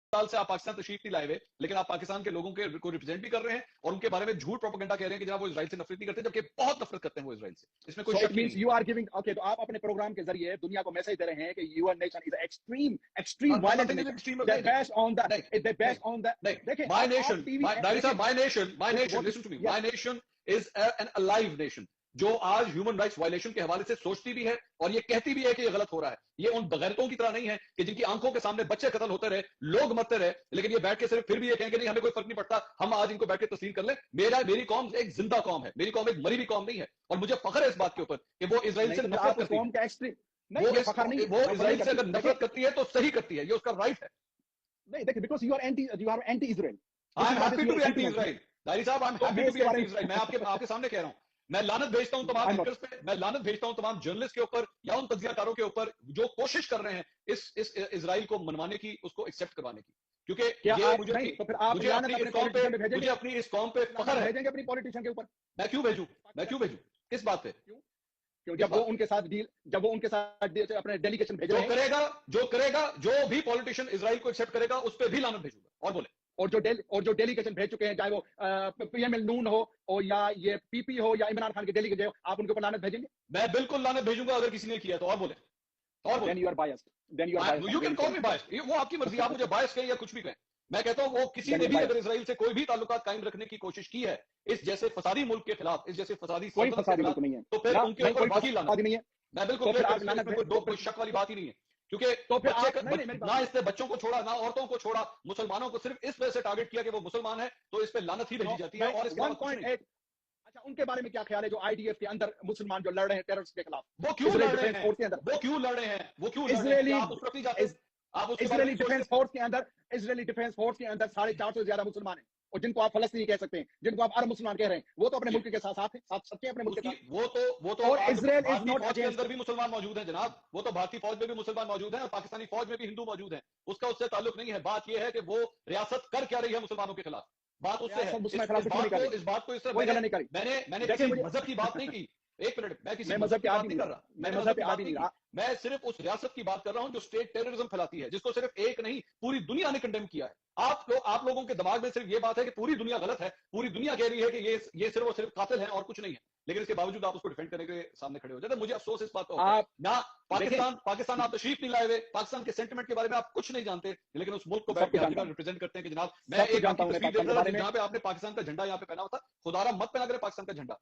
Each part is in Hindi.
साल से आप पाकिस्तान तशरीफ नहीं लाए हुए, लेकिन आप पाकिस्तान के लोगों के को रिप्रेजेंट भी कर रहे हैं और उनके बारे में झूठ प्रोपेगेंडा कह रहे हैं कि जनाब वो इजराइल से नफरत नहीं करते, जबकि बहुत नफरत करते हैं वो इजराइल से। इसमें कोई शक नहीं है। यू आर गिविंग ओके, तो आप अपने प्रोग्राम के जरिए दुनिया को मैसेज दे रहे हैं कि your nation is extreme violent nation, they based on that, देखिए माय नेशन, दारी साहब, my nation, listen to me, my nation is an alive nation जो आज ह्यूमन राइट्स वायलेशन के हवाले से सोचती भी है और ये कहती भी है कि ये गलत हो रहा है। ये उन बगैरतों की तरह नहीं है कि जिनकी आंखों के सामने बच्चे कत्ल होते रहे, लोग मरते रहे, लेकिन ये बैठ के सिर्फ फिर भी ये कहेंगे नहीं हमें कोई फर्क नहीं पड़ता, हम आज इनको बैठ के तस्लीम कर ले। मेरी कौम एक जिंदा कौम है, मेरी कौम एक मरी हुई कौम नहीं है, और मुझे फख्र है इस बात के ऊपर कि वो इजराइल से नफरत करती है। वो इजराइल से अगर नफरत करती है तो सही करती है, ये उसका राइट है। नहीं देखिए, because you are anti Israel. I am happy to be anti Israel. दारी साहब, I am happy to be anti Israel. मैं आपके सामने कह रहा हूं, मैं लानत भेजता हूं तमाम एंकर्स पे, मैं लानत भेजता हूं तमाम जर्नलिस्ट के ऊपर या उन तज्जियाकारों के ऊपर जो कोशिश कर रहे हैं इस इजराइल को मनवाने की, उसको एक्सेप्ट करवाने की, क्योंकि ये मुझे अपनी इस कौम पे फख्र है। भेजेंगे अपनी पॉलिटिशियन के ऊपर? मैं क्यों भेजूं किस बात पे? जब वो उनके साथ अपने डेलीगेशन भेज रहे हैं, जो जो भी पॉलिटिशियन इजराइल को एक्सेप्ट करेगा उस पर भी लानत भेजूंगा। और बोले, और जो डेलीगेशन भेज चुके हैं, चाहे वो पीएमएल नून हो और या ये पीपी हो या इमरान खान के डेलीगेट हो, आप उनके ऊपर लानत भेजेंगे? मैं बिल्कुल लानत भेजूंगा अगर किसी ने किया तो। और बोले, then you are biased, you can call me biased, वो आपकी मर्जी, आप मुझे बायस कहें या कुछ भी कहें। मैं कहता हूं वो किसी ने भी अगर इजराइल से कोई भी ताल्लुकात कायम रखने की कोशिश की है इस जैसे फसादी मुल्क के खिलाफ, इस जैसे फसादी कोई फसादी मुल्क नहीं है, तो फिर उनके ऊपर बाकी लानत नहीं है। मैं बिल्कुल कोई शक वाली बात ही नहीं है, क्योंकि तो फिर ना इसने बच्चों को छोड़ा, ना औरतों को छोड़ा, मुसलमानों को सिर्फ इस वजह से टारगेट किया कि वो मुसलमान है, तो इस पे लानत ही भेजी जाती है। और इसके बाद 1.8 अच्छा, उनके बारे में क्या ख्याल है जो आईडीएफ के अंदर मुसलमान जो लड़ रहे हैं टेररिस्ट के खिलाफ? वो क्यों लड़ रहे हैं? इजरायली डिफेंस फोर्स के अंदर 450 से ज्यादा मुसलमान हैं, और जिनको आप फलस्तीनी कह सकते हैं, जिनको आप अरब मुसलमान कह रहे हैं, वो तो अपने मुल्क के साथ हैं, सच्चे अपने मुल्क के साथ। वो तो और इजराइल इज नॉट के अंदर भी मुसलमान मौजूद हैं जनाब, वो तो भारतीय फौज में भी मुसलमान मौजूद हैं और पाकिस्तानी फौज में भी हिंदू मौजूद हैं, उसका उससे ताल्लुक नहीं है। बात यह है कि वो रियासत कर क्या रही है मुसलमानों के खिलाफ, बात उससे है। इस बात को मैंने किसी मजहब की बात नहीं की, एक मिनट, मैं किसी मजहब की बात नहीं कर रहा, मैं मजहब की बात नहीं कर रहा, मैं सिर्फ उस रियासत की बात कर रहा हूं जो स्टेट टेररिज्म फैलाती है, जिसको सिर्फ एक नहीं पूरी दुनिया ने कंडेम किया है। आप लोगों के दिमाग में सिर्फ ये बात है कि पूरी दुनिया गलत है, पूरी दुनिया कह रही है कि ये सिर्फ और सिर्फ कातिल है और कुछ नहीं है, लेकिन इसके बावजूद आप उसको डिफेंड करने के सामने खड़े हो जाते हैं। मुझे अफसोस इस बात का ना, पाकिस्तान आप तशरीफ नहीं लाए हुए, पाकिस्तान के सेंटिमेंट के बारे में आप कुछ नहीं जानते, लेकिन उस मुल्क को बैठ के रिप्रेजेंट करते हैं कि जनाब मैं एक तस्वीर देख रहा हूं जहां पे आपने पाकिस्तान का झंडा यहाँ पे पहना होता, खुदारा मत पहना करें पाकिस्तान का झंडा।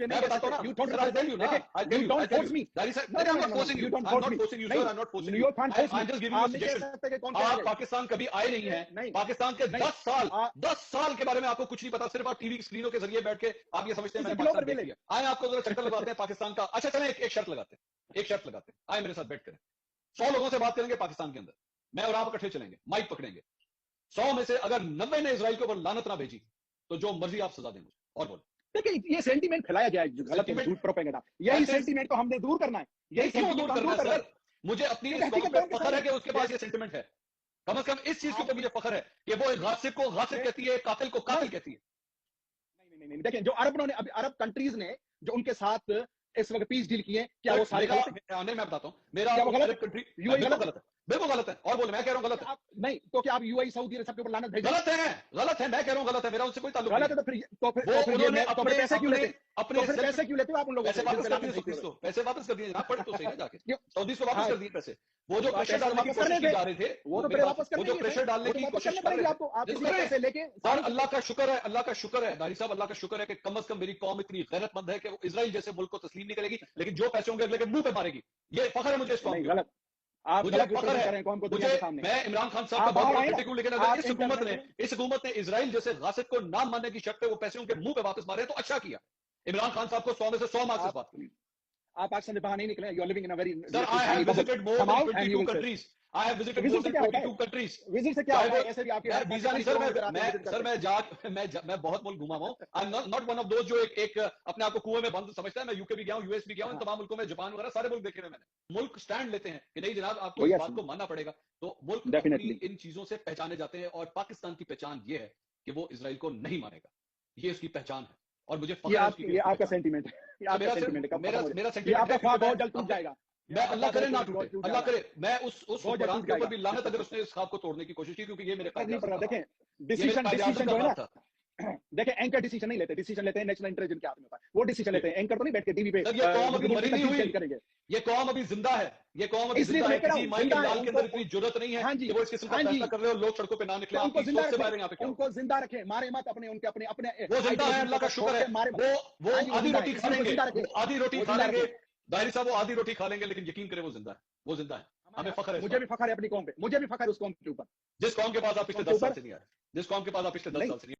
मैं बताता हूं ना, you don't force me. I'm not forcing you. I'm not forcing you. I'm just giving you a suggestion. आप पाकिस्तान कभी आए नहीं हैं, पाकिस्तान के 10 साल के बारे में आपको कुछ नहीं पता, सिर्फ आप टीवी स्क्रीनों के जरिए बैठ के आप ये समझते हैं मैं आए आपको जरा चक्कर लगाते हैं पाकिस्तान का। अच्छा चलें एक शर्त लगाते हैं, आए मेरे साथ बैठ करें, 100 लोगों से बात करेंगे पाकिस्तान के अंदर, मैं और आप इकट्ठे चलेंगे, माइक पकड़ेंगे, 100 में से अगर 90 ने इजराइल के ऊपर लानत ना भेजी तो जो मर्जी आप सजा दें मुझे। और बोल, देखिए ये सेंटीमेंट फैलाया गया है, गलत झूठ प्रोपेगेंडा, यही सेंटीमेंट को हमने दूर करना है, यही सेंटीमेंट दूर करना है। मुझे अपनी इस कौम पे फख्र है कि उसके पास ये सेंटीमेंट है, कम से कम इस चीज के ऊपर मुझे फख्र है कि वो गासिब को गासिब कहती है, कातिल को कातिल कहती है। नहीं, देखिए जो अरब कंट्रीज ने जो उनके साथ इस वक्त पीस डील किए, क्या वो सारे नहीं, मैं बताता हूं, मेरा अरब कंट्री बिल्कुल गलत है। और बोले, मैं कह रहा हूं गलत है, नहीं तो क्या आप यूएई सऊदी अरब के ऊपर लानत भेजें? गलत है, मैं कह रहा हूं गलत है, मेरा उनसे कोई ताल्लुक गलत है। तो फिर उन्होंने अपने पैसे क्यों लेते हो आप उन लोगों से? पैसे वापस कर दिए जनाब, पढ़ तो सही ना जाके, सऊदी को वापस कर दिए पैसे, वो जो प्रेशर डालने की कोशिश की जा रहे थे, वो तो वापस करने, जो प्रेशर डालने की कोशिश कर रहे थे, आप पैसे लेके। अल्लाह का शुक्र है दारी साहब, अल्लाह का शुक्र है कि कम से कम मेरी कौम इतनी गैरतमंद है कि वो इजराइल जैसे मुल्क को तस्लीम नहीं करेगी, लेकिन जो पैसे होंगे अगले के मुंह पे मारेगी। ये फख्र है मुझे इस कौम पे, आप मुझे फख्र है कौम को दुनिया के सामने। मैं इमरान खान साहब का बहुत क्रिटिक हूं, लेकिन अगर इस हुकूमत ने इजराइल जैसे गासिब को ना मानने की शर्त पे वो पैसे उनके मुंह पे वापस मारे तो अच्छा किया। इमरान खान साहब को 100 में से 100 मार्क्स इस बात के लिए। आप पाकिस्तान से बाहर नहीं निकले, you are living in a very Sir, I have visited more than 22 countries. I have visited more than 22 countries. Visit से क्या होता है? ऐसे भी आपके वीजा नहीं सर, मैं बहुत मुल्क घुमा हूं। I am not one of those जो एक अपने आप को कुएं में बंद समझता है। मैं यूके भी गया हूं, यूएस भी गया हूं, तमाम मुल्कों में, जापान वगैरह सारे मुल्क देखे हैं मैंने। मुल्क स्टैंड लेते हैं कि नहीं जनाब आपको इस बात को मानना पड़ेगा, तो मुल्क इन चीजों से पहचाने जाते हैं। और पाकिस्तान की पहचान ये है कि वो इजराइल को नहीं मानेगा, ये उसकी पहचान है। और मुझे ये आपका सेंटीमेंट है, मेरा सेंटीमेंट, आपका ख्वाब बहुत जल्द टूट जाएगा। मैं अल्लाह करे ना टूटे, अल्लाह करे मैं उस हुक्मरान के ऊपर भी लानत अगर उसने इस ख्वाब को तोड़ने की कोशिश की, क्योंकि ये मेरे नहीं पड़ा। देखें डिसीजन जो है ना, देखें एंकर डिसीजन नहीं लेते, डिसीजन लेते हैं नेशनल इंटेलिजेंस के हाथ में होता है, वो डिसीजन लेते हैं। एंकर तो नहीं बैठ के टीवी पे ये कौम अभी मरी नहीं हुई करेंगे, ये कौम अभी जिंदा है, ये कौम अभी जिंदा है। किसी माई के लाल के अंदर इतनी जरूरत नहीं है कि वो इस किस्म का फैसला कर रहे हो, लोग सड़कों पे ना निकले। उनको जिंदा रखें, उनको जिंदा रखें, मारे मत अपने उनके अपने अपने। वो जिंदा है, अल्लाह का शुक्र है। वो आधी रोटी खा लेंगे, आधी रोटी खा लेंगे दाहिरी साहब, वो आधी रोटी खा लेंगे, लेकिन यकीन करें वो जिंदा है, वो जिंदा है। हमें फख्र है, मुझे भी फख्र है अपनी कौम पे, मुझे भी फख्र है उस कौम के ऊपर जिस कौम के पास आप पिछले 10 साल से नहीं आए, जिस कौम के पास आप पिछले 10 साल से नहीं